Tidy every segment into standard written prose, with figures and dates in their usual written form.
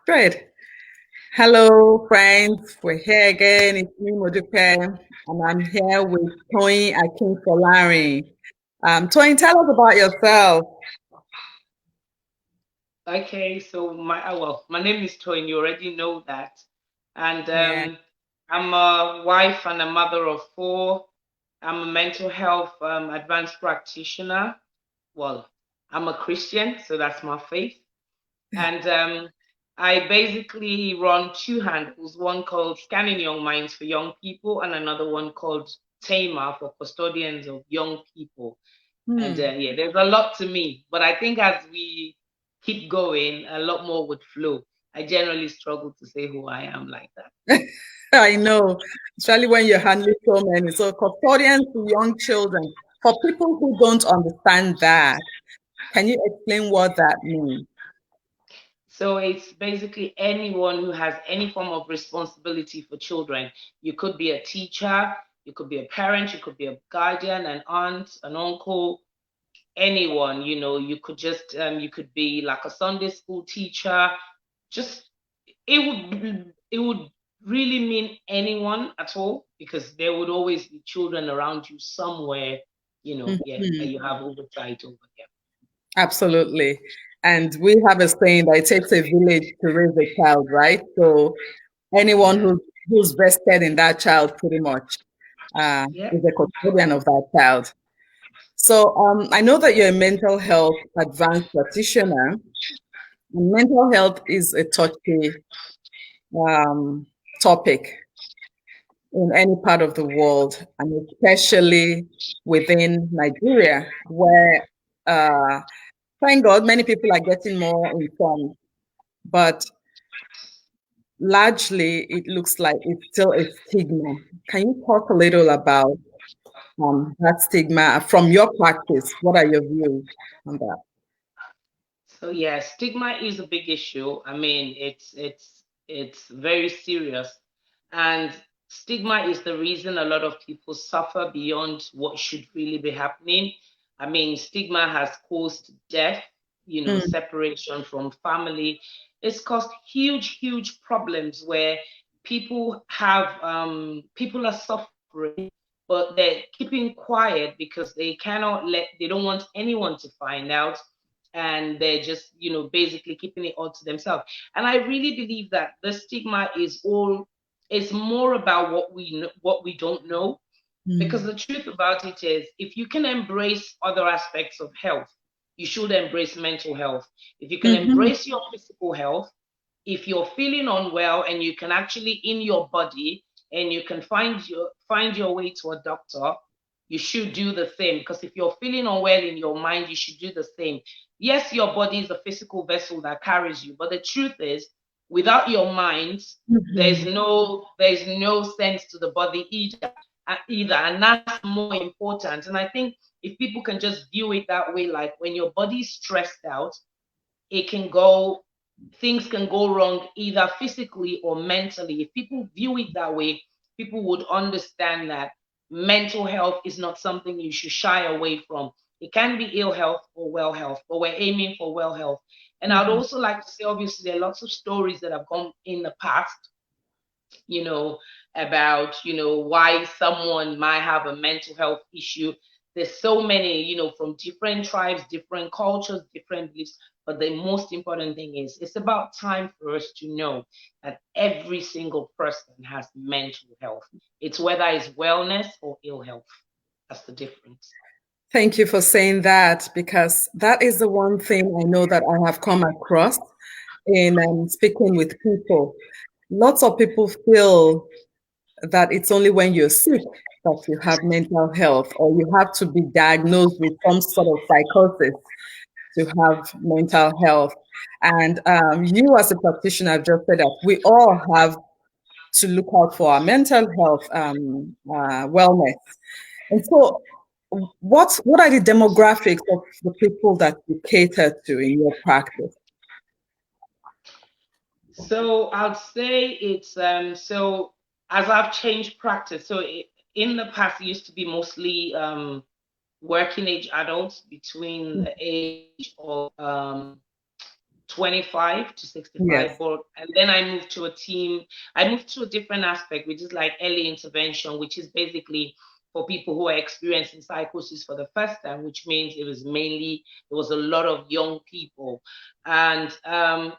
Great. Hello, friends. We're here again. It's me, Modupe, and I'm here with Toyin Akinfolarin. Toyin, tell us about yourself. Okay, so my name is Toyin. You already know that, and Yeah. I'm a wife and a mother of four. I'm a mental health advanced practitioner. Well, I'm a Christian, so that's my faith, and I basically run two handles. One called Scanning Young Minds for young people, and another one called Tamer for custodians of young people. And Hmm. yeah, there's a lot to me, but I think as we keep going, a lot more would flow. I generally struggle to say who I am like that. I know, especially when you're handling so many. So, custodians to young children. For people who don't understand that, can you explain what that means? So it's basically anyone who has any form of responsibility for children. You could be a teacher, you could be a parent, you could be a guardian, an aunt, an uncle, anyone. You could just you could be like a Sunday school teacher. Just it would really mean anyone at all, because there would always be children around you somewhere, yeah, that Mhm. you have oversight over. Yeah. Absolutely. And we have a saying that it takes a village to raise a child, right? So, anyone Yeah. who's vested in that child pretty much Yeah. is a custodian of that child. So I know that you're a mental health advanced practitioner. And mental health is a touchy um, topic in any part of the world, and especially within Nigeria, where uh, thank God many people are getting more informed, but largely it looks like it's still a stigma. Can you talk a little about that stigma from your practice? What are your views on that? So yeah, stigma is a big issue. I mean, it's very serious, and stigma is the reason a lot of people suffer beyond what should really be happening. I mean, stigma has caused death, Mm, separation from family. It's caused huge, huge problems where people are suffering, but they're keeping quiet because they don't want anyone to find out, and they're just basically keeping it all to themselves. And I really believe that the stigma is more about what we don't know, because mm, the truth about it is, if you can embrace other aspects of health, you should embrace mental health. If you can mhm, embrace your physical health, if you're feeling unwell and you can actually in your body, and you can find your way to a doctor, you should do the same. Because if you're feeling unwell in your mind, you should do the same. Yes, your body is a physical vessel that carries you, but the truth is, without your mind, there's mhm, no sense to the body either, and that's more important. And I think if people can just view it that way, like when your body's stressed out, it can go things can go wrong either physically or mentally. If people view it that way, people would understand that mental health is not something you should shy away from. It can be ill health or well health, but we're aiming for well health. And I'd mhm, also like to say, obviously, there are lots of stories that have gone in the past, you know, about, why someone might have a mental health issue. There's so many, from different tribes, different cultures, different beliefs. But the most important thing is, it's about time for us to know that every single person has mental health. It's whether it's wellness or ill health. That's the difference. Thank you for saying that, because that is the one thing I know that I have come across in speaking with people. Lots of people feel that it's only when you're sick that you have mental health, or you have to be diagnosed with some sort of psychosis to have mental health. And you, as a practitioner, have just said that we all have to look out for our mental health wellness. And so, what are the demographics of the people that you cater to in your practice? So I'd say it's so as I've changed practice. So in the past, it used to be mostly working age adults between the age of 25 to 65, Yes. but and then I moved to a team. I moved to a different aspect, which is like early intervention, which is basically for people who are experiencing psychosis for the first time, which means it was mainly there was a lot of young people, and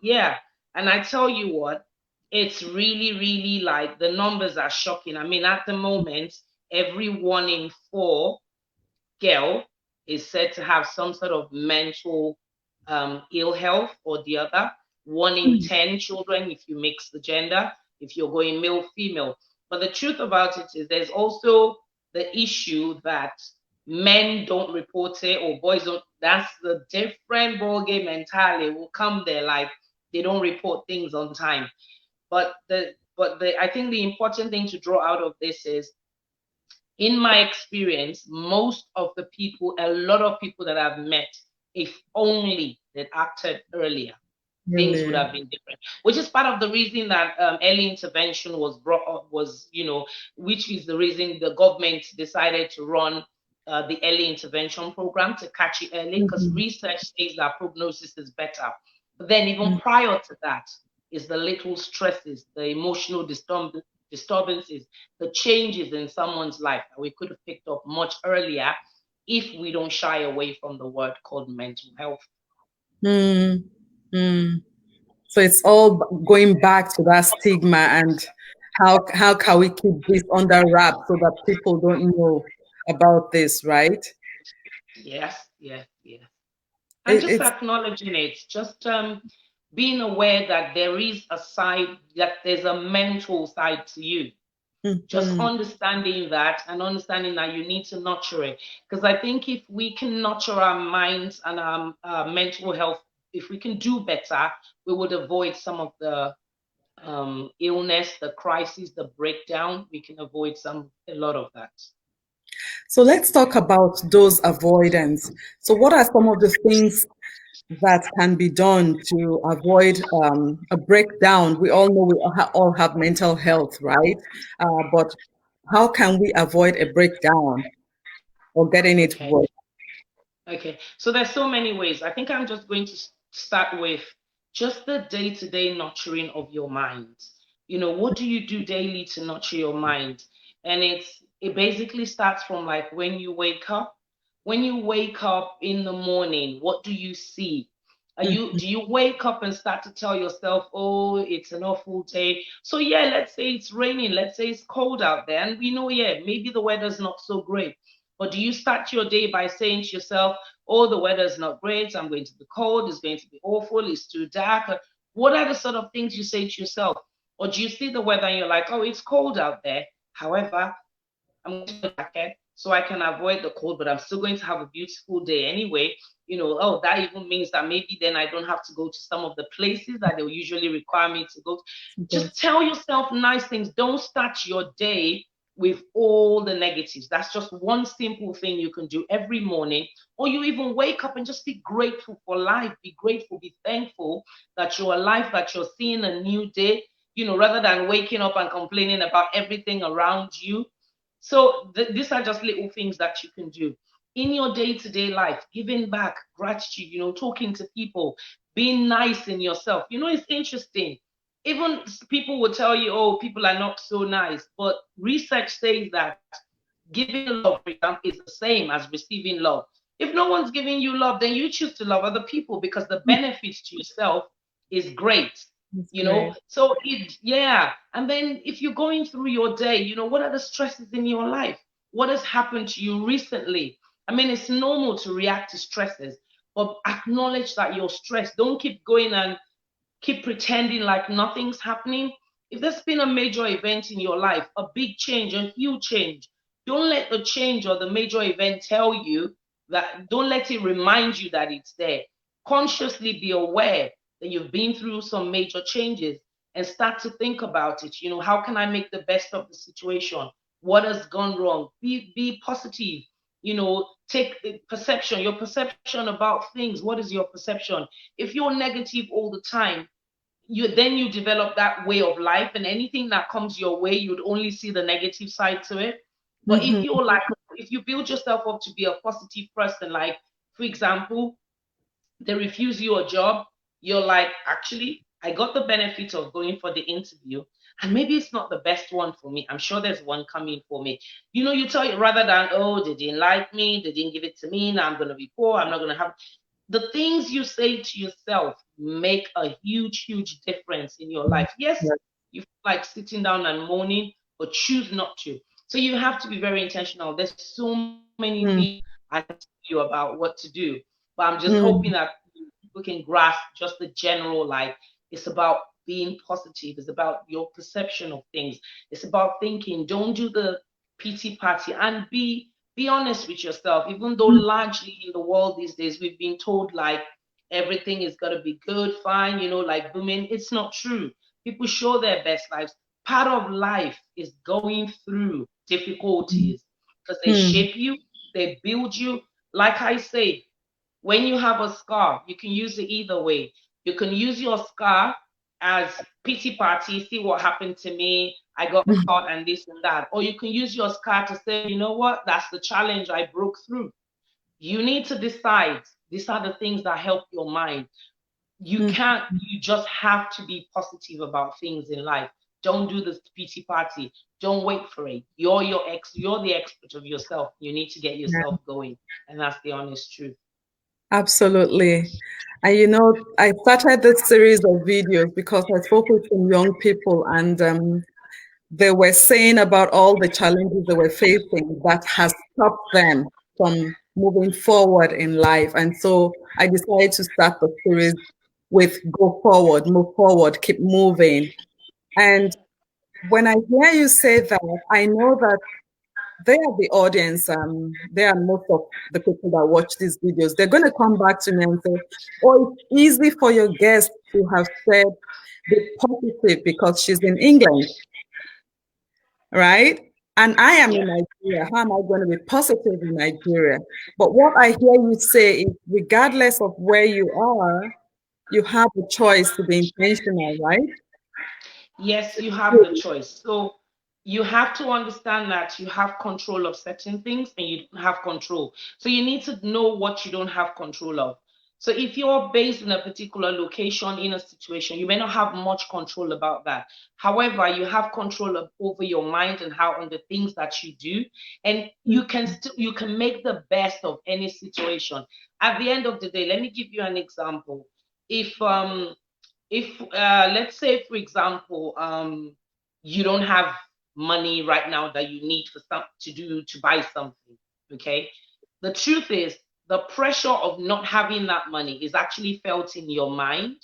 yeah, and I tell you what, it's really like the numbers are shocking. I mean, at the moment, every 1 in 4 girl is said to have some sort of mental ill health or the other. 1 in 10 children, if you mix the gender, if you're going male, female. But the truth about it is there's also the issue that men don't report it or boys don't. That's the different ball game entirely. Will come there like they don't report things on time. But I think the important thing to draw out of this is in my experience, most of the people, a lot of people that I've met, if only they'd acted earlier, things would Really. have been different. Which is part of the reason that early intervention was brought up, which is the reason the government decided to run the early intervention program to catch it early, because Mhm. research says that prognosis is better. But then even prior to that is the little stresses, the emotional disturbances, the changes in someone's life that we could have picked up much earlier if we don't shy away from the word called mental health. Mm. Mm. So it's all going back to that stigma and how can we keep this under wraps so that people don't know about this, right? Yes. And It, just it's acknowledging it, just being aware that there is a side, that there's a mental side to you. Just mhm. understanding that and understanding that you need to nurture it. Because I think if we can nurture our minds and our mental health, if we can do better, we would avoid some of the illness, the crisis, the breakdown. We can avoid a lot of that. So let's talk about those avoidance. So what are some of the things that can be done to avoid a breakdown? We all know we all have mental health, right? But how can we avoid a breakdown or getting it Okay. worse? Okay, so there's so many ways. I think I'm just going to start with just the day-to-day nurturing of your mind. What do you do daily to nurture your mind? And it basically starts from like when you wake up. When you wake up in the morning, what do you see? Do you wake up and start to tell yourself, oh, it's an awful day? So yeah, let's say it's raining, let's say it's cold out there, and we know, yeah, maybe the weather's not so great. But do you start your day by saying to yourself, oh, the weather's not great, I'm going to be cold, it's going to be awful, it's too dark? What are the sort of things you say to yourself? Or do you see the weather and you're like, oh, it's cold out there. However, I'm going to wear a jacket so I can avoid the cold, but I'm still going to have a beautiful day anyway. Oh, that even means that maybe then I don't have to go to some of the places that they'll usually require me to go to. Just tell yourself nice things. Don't start your day with all the negatives. That's just one simple thing you can do every morning. Or you even wake up and just be grateful for life. Be grateful, be thankful that you're alive, that you're seeing a new day, rather than waking up and complaining about everything around you. So these are just little things that you can do in your day-to-day life, giving back, gratitude, talking to people, being nice in yourself. It's interesting. Even people will tell you, oh, people are not so nice, but research says that giving love, for example, is the same as receiving love. If no one's giving you love, then you choose to love other people because the benefits to yourself is great. That's great. So yeah. And then if you're going through your day, what are the stresses in your life? What has happened to you recently? I mean, it's normal to react to stresses, but acknowledge that you're stressed. Don't keep going and keep pretending like nothing's happening. If there's been a major event in your life, a big change, a huge change, don't let the change or the major event tell you that, don't let it remind you that it's there. Consciously be aware that you've been through some major changes and start to think about it. How can I make the best of the situation? What has gone wrong? Be positive. Take perception, your perception about things. What is your perception? If you're negative all the time, you develop that way of life, and anything that comes your way, you'd only see the negative side to it. But Mhm. if you build yourself up to be a positive person, like for example, they refuse you a job, you're like, actually, I got the benefit of going for the interview, and maybe it's not the best one for me. I'm sure there's one coming for me. You tell it rather than, oh, they didn't like me, they didn't give it to me, now I'm going to be poor, I'm not going to have. The things you say to yourself make a huge, huge difference in your life. Yes, you feel like sitting down and moaning, but choose not to. So you have to be very intentional. There's so many things mm, I can tell you about what to do, but I'm just hoping mm, that people can grasp just the general, like, it's about being positive, it's about your perception of things, it's about thinking. Don't do the pity party, and be honest with yourself. Even though mm, largely in the world these days we've been told like everything is going to be good, fine, like booming, it's not true. People show their best lives. Part of life is going through difficulties because they mm, shape you, they build you. Like I say, when you have a scar, you can use it either way. You can use your scar as pity party, see what happened to me, I got mm, caught and this and that. Or you can use your scar to say, you know what, that's the challenge I broke through. You need to decide. These are the things that help your mind. mm. You just have to be positive about things in life. Don't do this pity party. Don't wait for it. You're the expert of yourself. You need to get Yeah, yourself going. And that's the honest truth. absolutely. And I started this series of videos because I spoke with some young people, and they were saying about all the challenges they were facing that has stopped them from moving forward in life. And so I decided to start the series with go forward, move forward, keep moving. And when I hear you say that, I know that they are the audience. They are most of the people that watch these videos. They're going to come back to me and say, oh, it's easy for your guest to have said be positive because she's in England, right? And I am in Yeah. Nigeria. How am I going to be positive in Nigeria? But what I hear you say is, regardless of where you are, you have a choice to be intentional, right? Yes, you have the choice. So you have to understand that you have control of certain things and you don't have control. So you need to know what you don't have control of. So if you're based in a particular location in a situation, you may not have much control about that. However, you have control over your mind and how on the things that you do, and you can make the best of any situation. At the end of the day, let me give you an example. If let's say for example you don't have money right now that you need for some to buy something, okay, the truth is the pressure of not having that money is actually felt in your mind.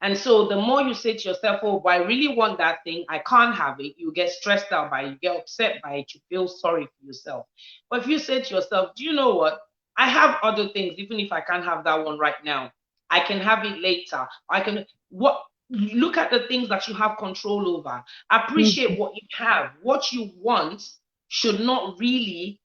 And so the more you say to yourself, oh, but I really want that thing, I can't have it, you get stressed out by it, you get upset by it, you feel sorry for yourself. But if you say to yourself, do you know what? I have other things, even if I can't have that one right now, I can have it later. I can what look at the things that you have control over. Appreciate what you have. What you want should not really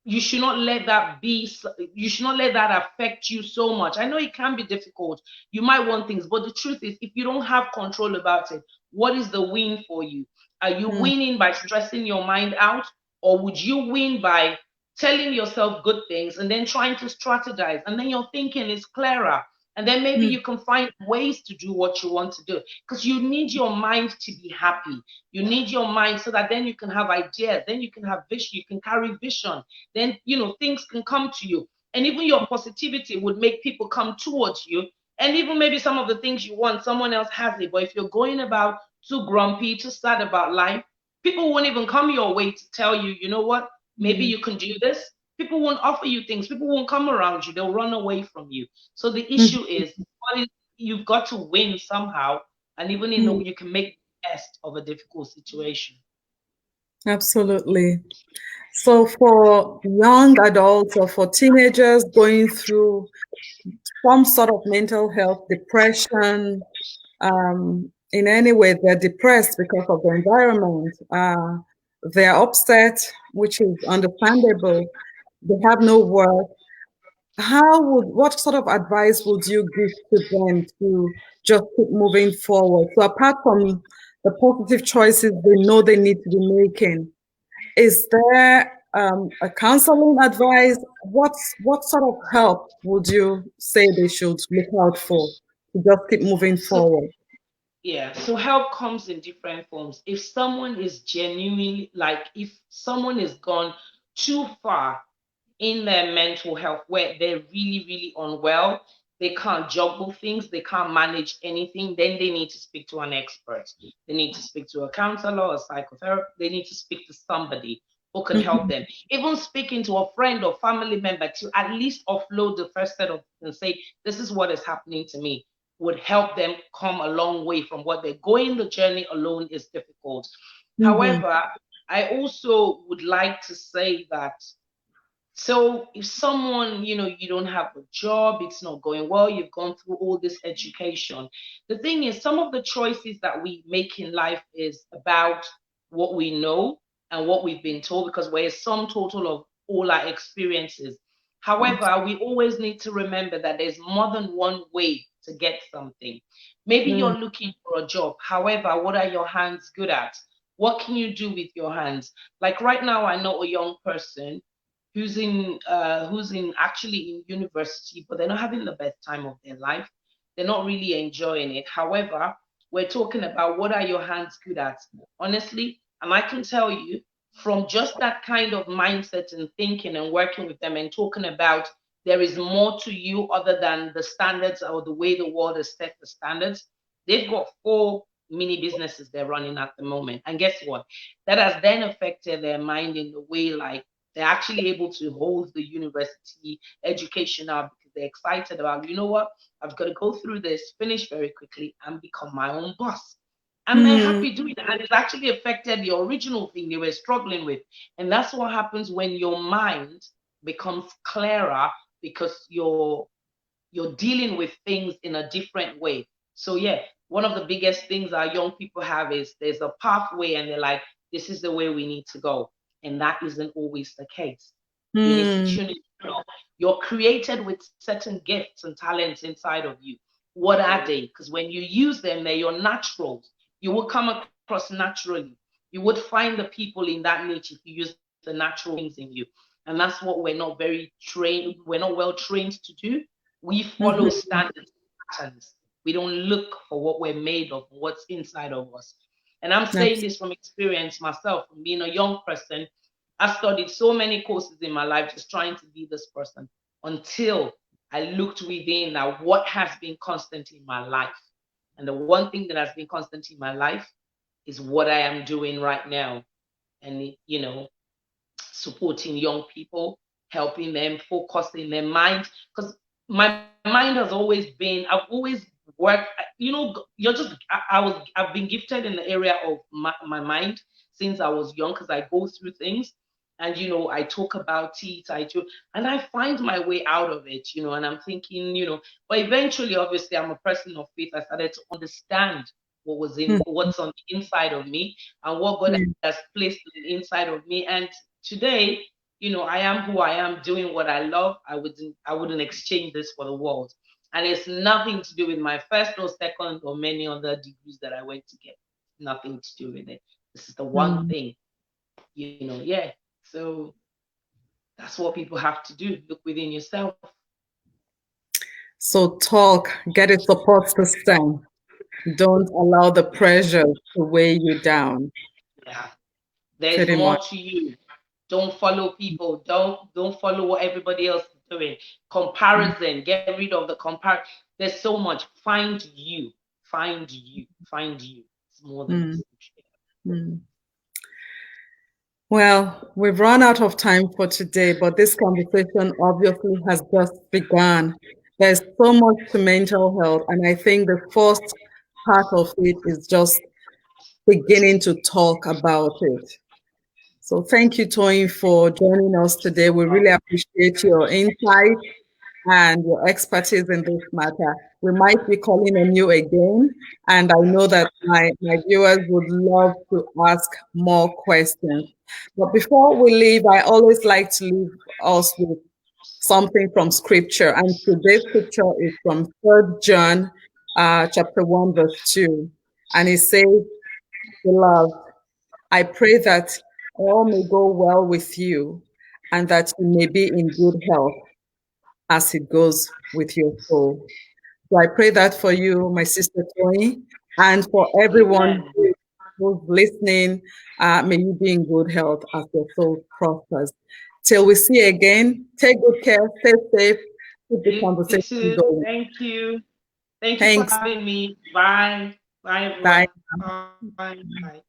you should not let that be you should not let that affect you so much. I know it can be difficult, you might want things, but the truth is if you don't have control about it, what is the win for you? Are you Mm, winning by stressing your mind out, or would you win by telling yourself good things and then trying to strategize, and then your thinking is clearer, and then maybe mm, you can find ways to do what you want to do, because you need your mind to be happy. You need your mind so that then you can have ideas, then you can have vision, you can carry vision, then things can come to you, and even your positivity would make people come towards you. And even maybe some of the things you want, someone else has it, but if you're going about too grumpy, too sad about life, people won't even come your way to tell you, you know what, maybe mm, you can do this. People won't offer you things, people won't come around you, they'll run away from you. So the mm, issue is, you've got to win somehow, and even mm. you can make the best of a difficult situation. Absolutely. So for young adults or for teenagers going through some sort of mental health, depression, in any way, they're depressed because of the environment. They're upset, which is understandable. They have no work. What sort of advice would you give to them to just keep moving forward? So apart from the positive choices they know they need to be making, is there a counseling advice? What sort of help would you say they should look out for? to just keep moving So forward. yeah, so help comes in different forms. If someone is genuinely, like, if someone is gone too far in their mental health where they're really, really unwell, they can't juggle things, they can't manage anything, then they need to speak to an expert. They need to speak to a counselor, a psychotherapist, they need to speak to somebody who can help Mhm. them. Even speaking to a friend or family member to at least offload the first set of and say, this is what is happening to me, would help them come a long way from what they're going. The journey alone is difficult. Mhm. However, I also would like to say that, so if someone, you don't have a job, it's not going well, you've gone through all this education. The thing is, some of the choices that we make in life is about what we know and what we've been told, because we're a sum total of all our experiences. However, we always need to remember that there's more than one way to get something. Maybe Mm. you're looking for a job. However, what are your hands good at? What can you do with your hands? Like right now, I know a young person who's in actually in university, but they're not having the best time of their life. They're not really enjoying it. However, we're talking about what are your hands good at, honestly. And I can tell you from just that kind of mindset and thinking and working with them and talking about there is more to you other than the standards or the way the world has set the standards. They've got 4 mini businesses they're running at the moment. And guess what? That has then affected their mind in the way, like, they're actually able to hold the university education now because they're excited about, you know what, I've got to go through this, finish very quickly, and become my own boss. And they're Mm. happy doing that. And it's actually affected the original thing they were struggling with. And that's what happens when your mind becomes clearer because you're dealing with things in a different way. So yeah, one of the biggest things our young people have is there's a pathway and they're like, this is the way we need to go. And that isn't always the case. You need to Mm. tune it. You're created with certain gifts and talents inside of you. What are they? Because when you use them, they're your naturals. You will come across naturally. You would find the people in that niche if you use the natural things in you. And that's what we're not well trained to do. We follow Mhm. standard patterns. We don't look for what we're made of, what's inside of us. And I'm saying Abs- this from experience myself, from being a young person. I studied so many courses in my life just trying to be this person until I looked within at what has been constant in my life. And the one thing that has been constant in my life is what I am doing right now. And, supporting young people, helping them, focusing their mind. Because my mind has always been, I've always worked, I've been gifted in the area of my mind since I was young because I go through things. And I talk about it, and I find my way out of it, and I'm thinking, but eventually, obviously, I'm a person of faith. I started to understand what's on the inside of me and what God Mhm. has placed on the inside of me. And today, I am who I am, doing what I love. I wouldn't exchange this for the world. And it's nothing to do with my first or second or many other degrees that I went to get. Nothing to do with it. This is the one Mm. thing, yeah. So that's what people have to do. Look within yourself. So talk, get a support system. Don't allow the pressure to weigh you down, Yeah. There's pretty more much. to you. Don't follow people. Don't follow what everybody else is doing. Comparison. Get rid of the compare. There's so much. Find you. Find you. Find you. It's more than Mm. this. Mm. Well, we've run out of time for today, but this conversation obviously has just begun. There's so much to mental health, and I think the first part of it is just beginning to talk about it. So thank you, Toyin, for joining us today. We really appreciate your insight and your expertise in this matter. We might be calling on you again, and I know that my viewers would love to ask more questions. But before we leave, I always like to leave us with something from scripture. And today's scripture is from 3rd John chapter 1, verse 2. And it says, Beloved, I pray that all may go well with you and that you may be in good health as it goes with your soul. So I pray that for you, my sister Toyin, and for everyone Amen. who's listening. May you be in good health as your soul prospers. Till we see you again, take good care, stay safe, keep the You conversation too. going. Thank you. Thank you for Thanks. having me. Bye. Bye, Bye. everyone. Bye. Bye.